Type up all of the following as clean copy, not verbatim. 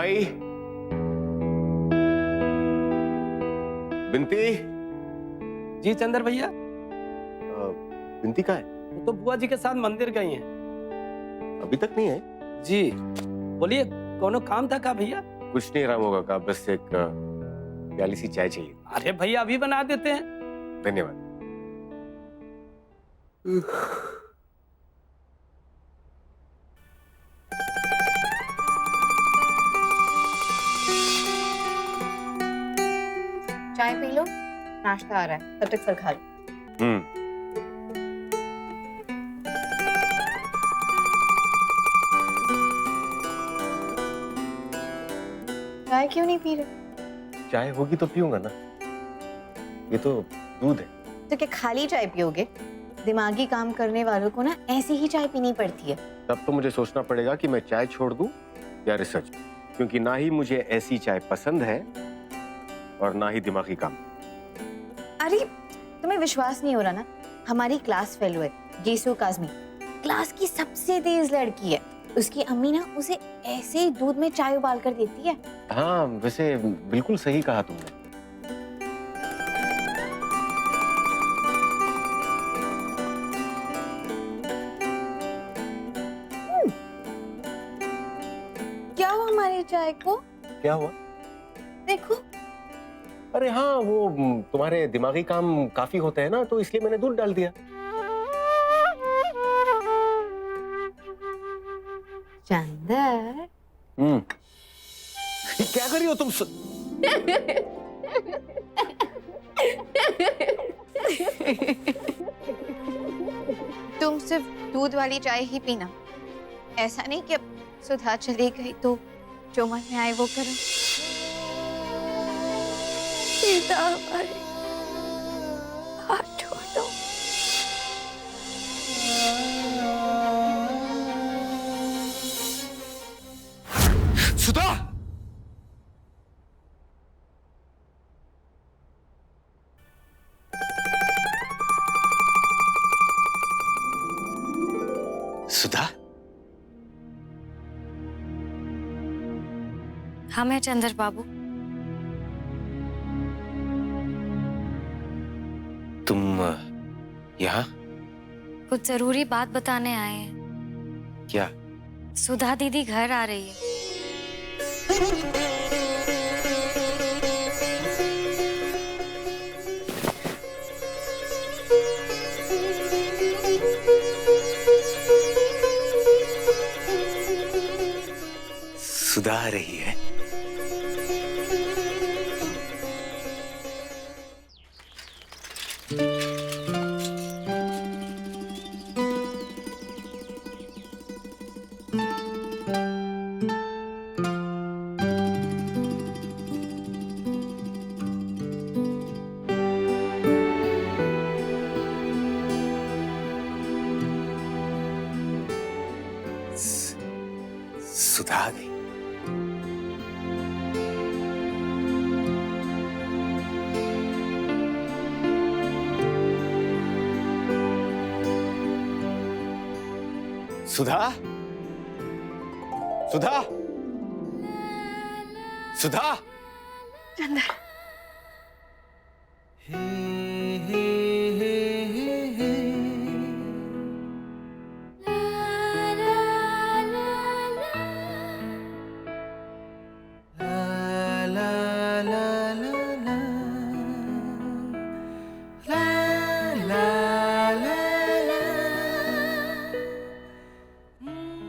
माई, बिनती। जी चंद्र भैया। बिनती कहाँ है? वो तो बुआ जी के साथ मंदिर गई हैं। अभी तक नहीं है? जी बोलिए, कोनो काम था का भैया? कुछ नहीं राम होगा का, बस एक प्याली सी चाय चाहिए। अरे भैया अभी बना देते हैं। धन्यवाद। चाय पी लो, नाश्ता आ रहा है, तब तक फल खा लो। चाय क्यों नहीं पी रहे? चाय होगी तो पीऊंगा ना, ये तो दूध है। तो क्या खाली चाय पियोगे? दिमागी काम करने वालों को ना ऐसी ही चाय पीनी पड़ती है। तब तो मुझे सोचना पड़ेगा कि मैं चाय छोड़ दूं या रिसर्च, क्योंकि ना ही मुझे ऐसी चाय पसंद है और ना ही दिमागी काम। अरे तुम्हें विश्वास नहीं हो रहा ना, हमारी क्लास फेलो है गीसू काज़मी, क्लास की सबसे तेज लड़की है। उसकी अम्मी ना उसे ऐसे ही दूध में चाय उबाल कर देती है। हाँ वैसे बिल्कुल सही कहा तुमने। क्या हुआ हमारी चाय को? क्या हुआ? देखो। अरे हाँ, वो तुम्हारे दिमागी काम काफी होते हैं ना, तो इसलिए मैंने दूध डाल दिया। चंदर। क्या कर रही हो तुम? तुम सिर्फ दूध वाली चाय ही पीना, ऐसा नहीं कि अब सुधा चली गई तो जो मन में आए वो करो। सीता हमारे हाथ छोड़ दो। सुधा! सुधा? हाँ मैं चंद्र बाबू। तुम यहाँ? कुछ जरूरी बात बताने आए हैं। क्या? सुधा दीदी घर आ रही है। सुधा आ रही है? सुधा आ गई। सुधा? सुधा? सुधा? चंदर।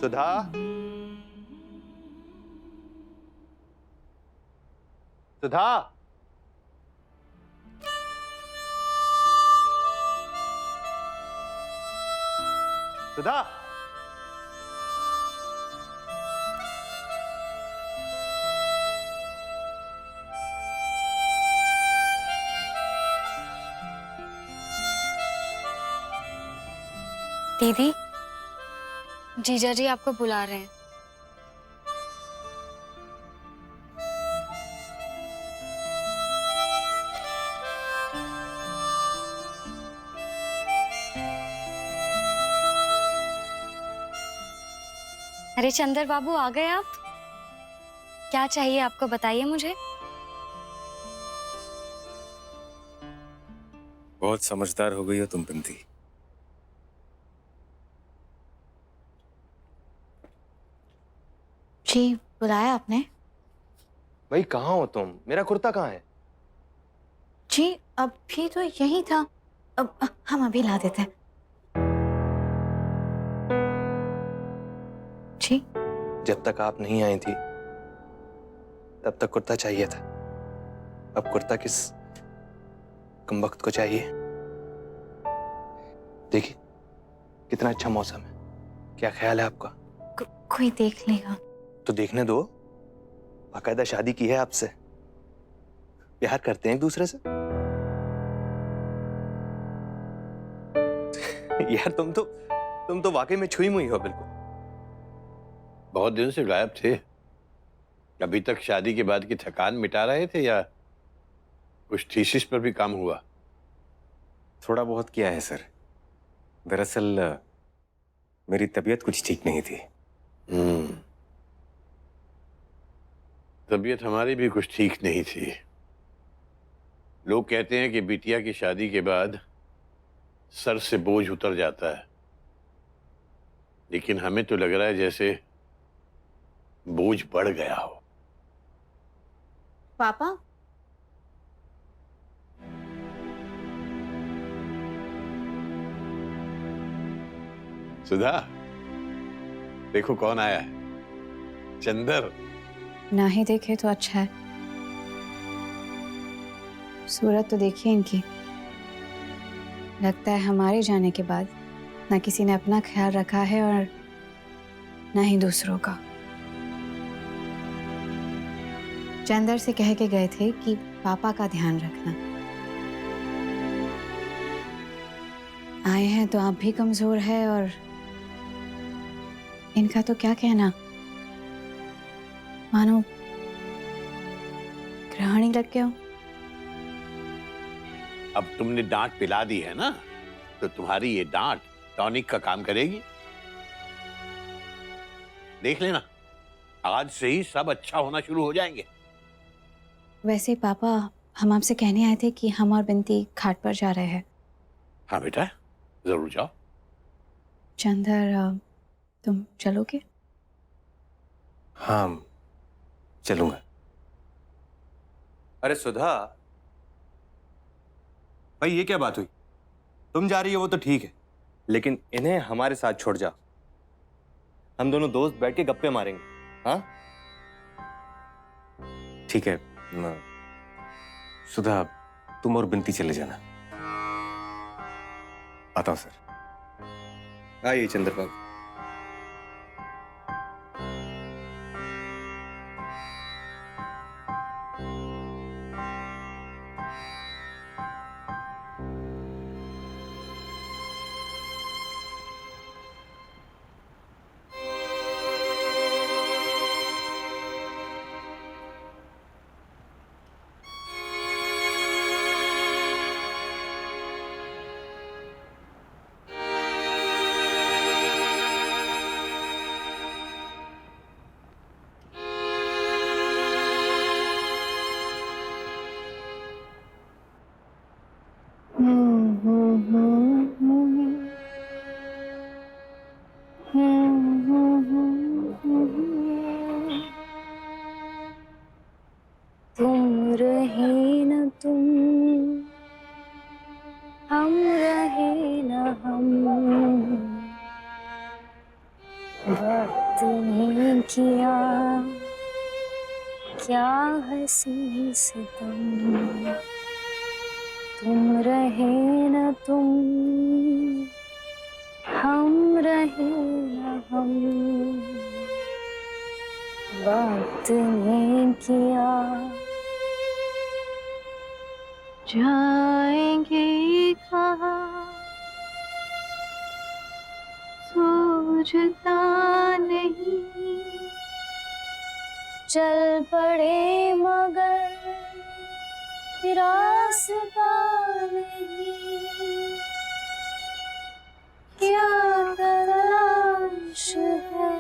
सुधा? सुधा? सुधा? दीदी, जीजा जी आपको बुला रहे हैं। अरे चंद्र बाबू आ गए आप? क्या चाहिए आपको, बताइए मुझे। बहुत समझदार हो गई हो तुम बिंदी। जी, बुलाया आपने? भाई कहाँ हो तुम? मेरा कुर्ता कहाँ है? जी, अभी तो यही था। अब हम अभी ला देते हैं। जी। जब तक आप नहीं आई थी तब तक कुर्ता चाहिए था। अब कुर्ता किस कमबख्त को चाहिए? देखिए कितना अच्छा मौसम है, क्या ख्याल है आपका? कोई देख लेगा। तो देखने दो, बाकायदा शादी की है आपसे, प्यार करते हैं एक दूसरे से। यार तुम तो वाकई में छुई मुई हो बिल्कुल। बहुत दिन से गायब थे। अभी तक शादी के बाद की थकान मिटा रहे थे या कुछ थीसिस पर भी काम हुआ? थोड़ा बहुत किया है सर। दरअसल मेरी तबीयत कुछ ठीक नहीं थी। तबीयत हमारी भी कुछ ठीक नहीं थी। लोग कहते हैं कि बिटिया की शादी के बाद सर से बोझ उतर जाता है, लेकिन हमें तो लग रहा है जैसे बोझ बढ़ गया हो। पापा, सुधा, देखो कौन आया है। चंदर। ना ही देखे तो अच्छा है। सूरत तो देखिए इनकी। लगता है हमारे जाने के बाद ना किसी ने अपना ख्याल रखा है और ना ही दूसरों का। चंदर से कह के गए थे कि पापा का ध्यान रखना। आए हैं तो आप भी कमजोर है और इनका तो क्या कहना, मानो ग्रहण ही लग गया हो। अब तुमने डांट पिला दी है ना, तो तुम्हारी ये डांट टॉनिक का काम करेगी। देख लेना, आज से ही सब अच्छा होना शुरू हो जाएंगे। वैसे पापा, हम आपसे कहने आए थे कि हम और बिंती घाट पर जा रहे हैं। हाँ बेटा, जरूर जाओ। चंदर, तुम चलोगे? हाँ, चलूंगा। अरे सुधा, भाई ये क्या बात हुई? तुम जा रही हो वो तो ठीक है, लेकिन इन्हें हमारे साथ छोड़ जा। हम दोनों दोस्त बैठ के गप्पे मारेंगे। हाँ ठीक है। सुधा, तुम और बिनती चले जाना। आता हूं सर। आइए चंद्रबाबू। तुम रहे न तुम, हम रहे न हम, वक्त ने किया क्या हंसी सितम। तुम रहे न तुम, हम रहे न हम, वक्त ने किया। जाएंगे कहाँ सूझता नहीं, चल पड़े मगर रास्ता नहीं, क्या तलाश है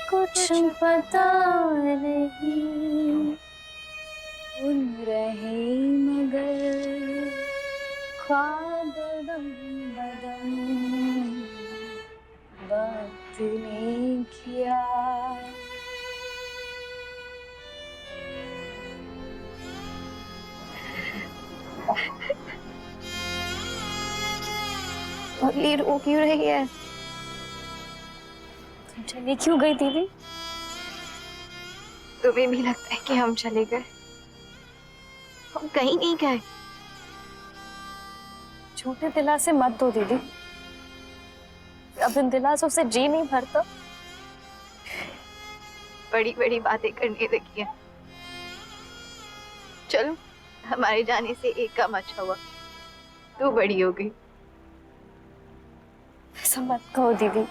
कुछ कुछ पता नहीं, उन रहे मगर ख्वाब दम बदम, वक्त ने किया। पगली रो क्यों रही है? तुम चली क्यों गई दीदी? तुम्हें भी लगता है कि हम चले गए? हम कहीं नहीं गए। छोटे दिलासे मत दो दीदी, अब इन दिलासों से जी नहीं भरता। बड़ी बड़ी बातें करने लगी है। चलो, हमारे जाने से एक काम अच्छा हुआ, तू बड़ी हो गई। ऐसा मत कहो दीदी,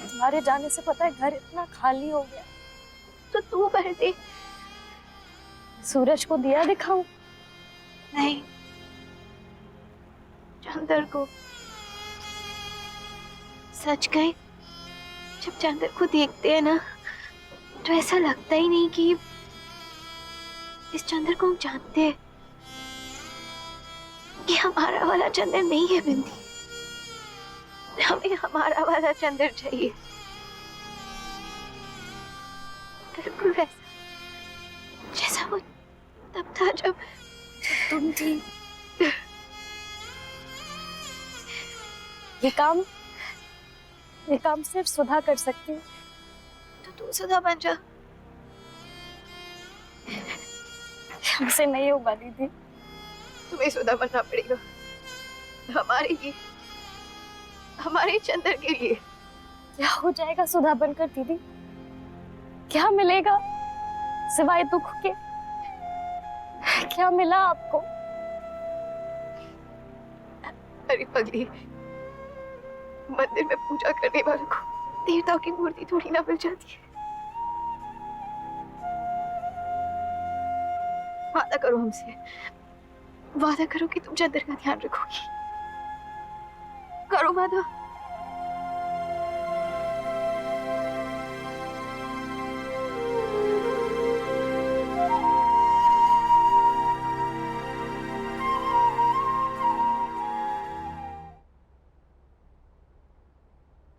तुम्हारे जाने से पता है घर इतना खाली हो गया। तो तू भर दे। सूरज को दिया दिखाऊं? नहीं, चंदर को। सच कहे, जब चंदर को देखते हैं ना, तो ऐसा लगता ही नहीं कि इस चंदर को हम जानते हैं। ये हमारा वाला चंदर नहीं है बिंदी, हमें हमारा वाला चंदर चाहिए, बिल्कुल वैसा जैसा वो तब था जब तुम थी। ये काम सिर्फ सुधा कर सकती है। तो तू सुधा बन जा। हमसे नहीं होगा दीदी। तुम्हें सुधा बनना पड़ेगा, हमारे लिए, हमारे चंदर के लिए। क्या हो जाएगा सुधा बनकर दीदी? क्या मिलेगा सिवाय दुख के? क्या मिला आपको? अरे पगली, मंदिर में पूजा करने वालों को देवताओं की मूर्ति थोड़ी ना मिल जाती है। वादा करो हमसे, वादा करो कि तुम चंदर का ध्यान रखोगी। करो वादा।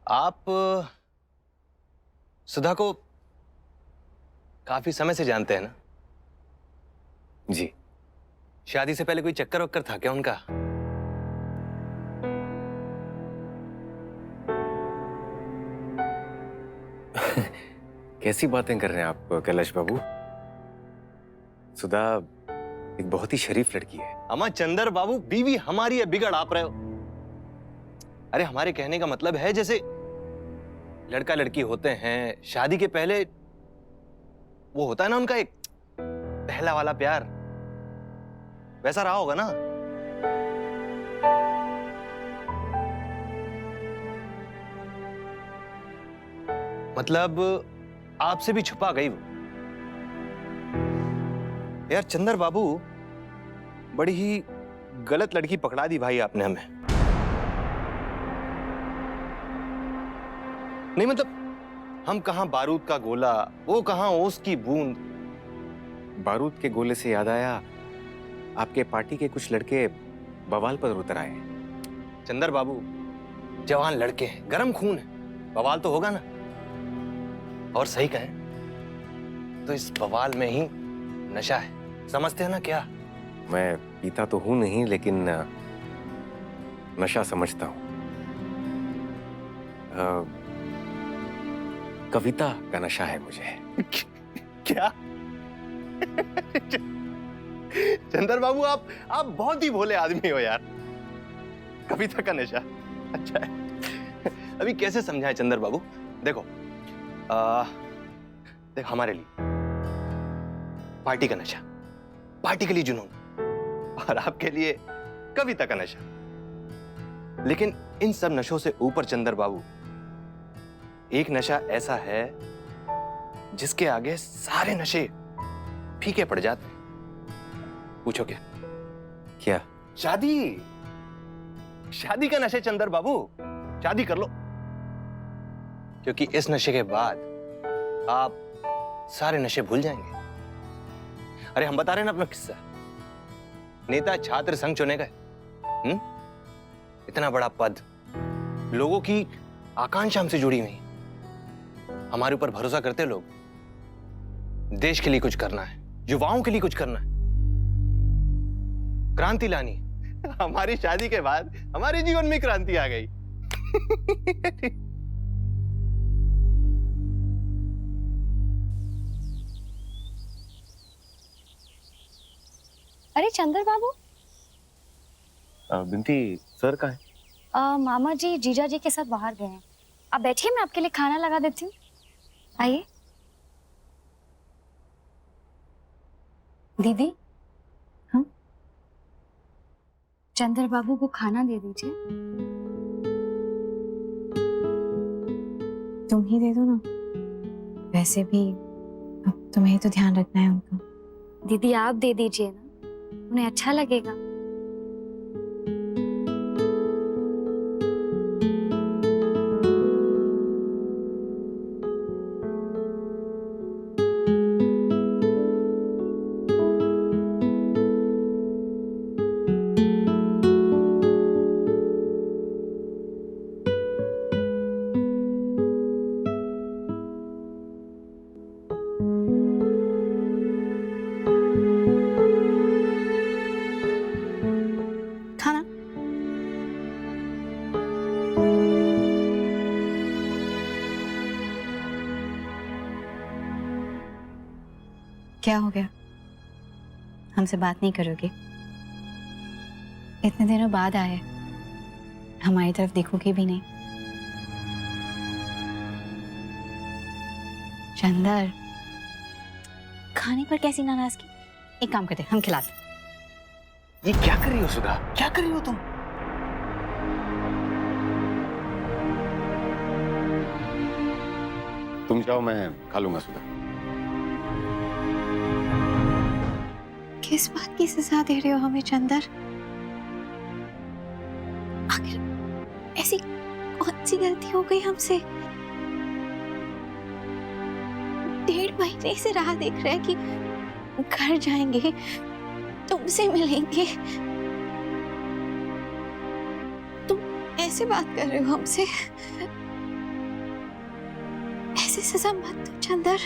आप सुधा को काफी समय से जानते हैं ना? जी। शादी से पहले कोई चक्कर वक्कर था क्या उनका? कैसी बातें कर रहे हैं आप कैलाश बाबू? सुधा एक बहुत ही शरीफ लड़की है। अमा चंदर बाबू, बीवी हमारी है, बिगड़ आप रहे हो। अरे हमारे कहने का मतलब है जैसे लड़का लड़की होते हैं, शादी के पहले वो होता है ना उनका एक पहला वाला प्यार, वैसा रहा होगा ना? मतलब आपसे भी छुपा गई वो। यार चंदर बाबू, बड़ी ही गलत लड़की पकड़ा दी भाई आपने हमें। नहीं मतलब हम कहां बारूद का गोला, वो कहां ओस की बूंद। बारूद के गोले से याद आया, आपके पार्टी के कुछ लड़के बवाल पर उतर आए। चंदर बाबू, जवान लड़के हैं, गरम खून है, बवाल तो होगा ना। और सही कहें तो इस बवाल में ही नशा है, समझते हैं ना क्या? मैं पीता तो हूं नहीं, लेकिन नशा समझता हूं। कविता का नशा है मुझे। क्या? चंदर बाबू, आप बहुत ही भोले आदमी हो यार। कविता का नशा अच्छा है। अभी कैसे समझाएं चंदर बाबू? देखो देख, हमारे लिए पार्टी का नशा, पार्टी के लिए जुनून, और आपके लिए कविता का नशा। लेकिन इन सब नशों से ऊपर चंदर बाबू, एक नशा ऐसा है जिसके आगे सारे नशे फीके पड़ जाते हैं। पूछो क्या? क्या? शादी। शादी का नशा चंदर बाबू, शादी कर लो, क्योंकि इस नशे के बाद आप सारे नशे भूल जाएंगे। अरे हम बता रहे हैं ना अपना किस्सा। नेता छात्र संघ चुने गए। इतना बड़ा पद, लोगों की आकांक्षा हमसे जुड़ी हुई, हमारे ऊपर भरोसा करते लोग। देश के लिए कुछ करना है, युवाओं के लिए कुछ करना है, क्रांति लानी। हमारी शादी के बाद हमारे जीवन में क्रांति आ गई। अरे चंदर बाबू, बिनती सर कहाँ है? मामा जी जीजा जी के साथ बाहर गए हैं। आप बैठिए, मैं आपके लिए खाना लगा देती हूँ। आइए। दीदी, हाँ, चंदर बाबू को खाना दे दीजिए। तुम ही दे दो ना, वैसे भी अब तुम्हें तो ध्यान रखना है उनका। दीदी आप दे दीजिए ना, उन्हें अच्छा लगेगा। खाना क्या हो गया? हमसे बात नहीं करोगे? इतने दिनों बाद आए, हमारी तरफ देखोगे भी नहीं? चंदर, खाने पर कैसी नाराजगी? एक काम करते, हम खिलाते। ये क्या कर रही हो सुधा? क्या कर रही हो तुम? तुम जाओ, मैं खा लूंगा सुधा। किस बात की सजा दे रहे हो हमें चंदर? आखिर ऐसी कौन सी गलती हो गई हमसे? 1.5 महीने से राह देख रहे हैं कि घर जाएंगे, तुमसे मिलेंगे। तुम ऐसे बात कर रहे हो हमसे? ऐसे सजा मत दो चंदर।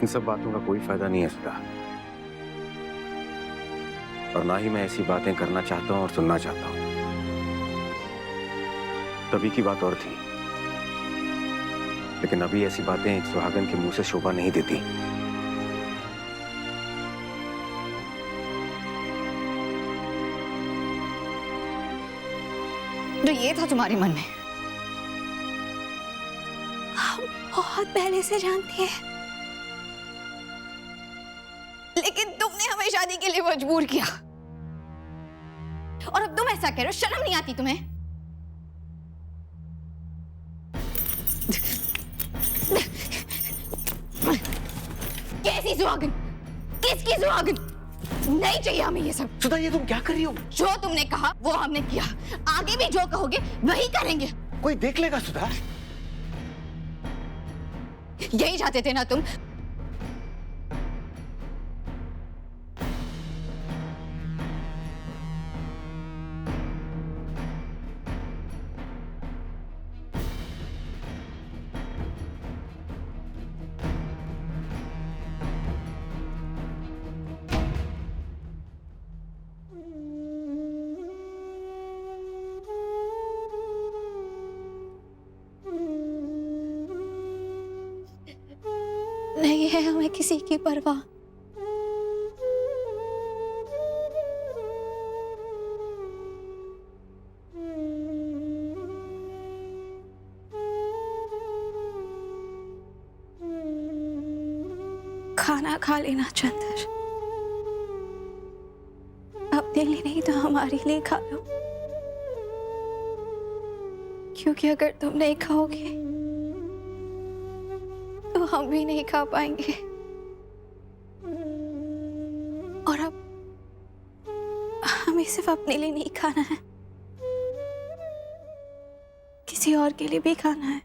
इन सब बातों का कोई फायदा नहीं है सुधा, और ना ही मैं ऐसी बातें करना चाहता हूं और सुनना चाहता हूं। तभी की बात और थी, लेकिन अभी ऐसी बातें एक सुहागन के मुंह से शोभा नहीं देती। तो ये था तुम्हारे मन में? हम बहुत पहले से जानते हैं, लेकिन तुमने हमें शादी के लिए मजबूर किया, और अब तुम ऐसा कह रहे हो? शर्म नहीं आती तुम्हें? कैसी सुहागन? किसकी सुहागन? नहीं चाहिए हमें ये सब। सुधा, ये तुम क्या कर रही हो? जो तुमने कहा वो हमने किया, आगे भी जो कहोगे वही करेंगे। कोई देख लेगा सुधा? यही चाहते थे ना तुम? नहीं है हमें किसी की परवाह। खाना खा लेना चंदर, अपने लिए नहीं तो हमारे लिए खा लो, क्योंकि अगर तुम नहीं खाओगे तो हम भी नहीं खा पाएंगे। और अब हमें सिर्फ अपने लिए नहीं खाना है, किसी और के लिए भी खाना है।